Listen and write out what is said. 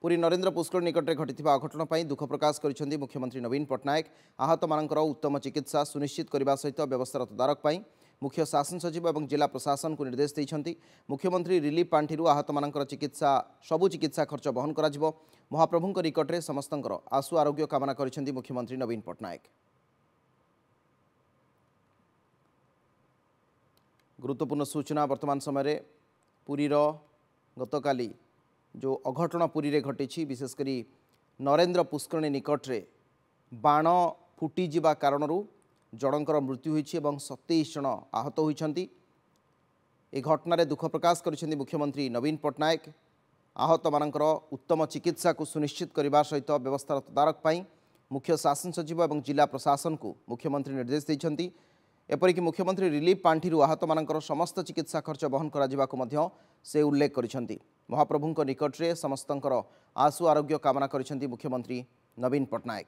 पुरी नरेंद्र पुष्कर निकट में घटी अघटन पर दुख प्रकाश कर मुख्यमंत्री नवीन पट्टनायक आहत मानकर उत्तम चिकित्सा सुनिश्चित करने सहित व्यवस्थार तदारक पर मुख्य शासन सचिव और जिला प्रशासन को निर्देश देते। मुख्यमंत्री रिलीफ पांठि आहत मानकर चिकित्सा सबु चिकित्सा खर्च बहन कर महाप्रभु निकट में समस्त आशु आरोग्य कामना कर मुख्यमंत्री नवीन पट्टनायक। गुरुत्वपूर्ण सूचना वर्तमान समय पुरीर गतकाली जो अघटन पुरी रे घटी विशेषकर नरेंद्र पुष्करणी निकट में बाण फुटीजा कारण जनकर मृत्यु होती 27 जन आहत होती। घटन दुख प्रकाश कर मुख्यमंत्री नवीन पट्टनायक आहत मानकर उत्तम चिकित्सा को सुनिश्चित करने सहित व्यवस्थार तदारक पर मुख्य शासन सचिव और जिला प्रशासन को मुख्यमंत्री निर्देश देते। एपरिक मुख्यमंत्री रिलीफ पांठि आहत मानकर समस्त चिकित्सा खर्च बहन कर से उल्लेख कर महाप्रभु निकट में समस्त आशु आरोग्य कामना कर मुख्यमंत्री नवीन पट्टनायक।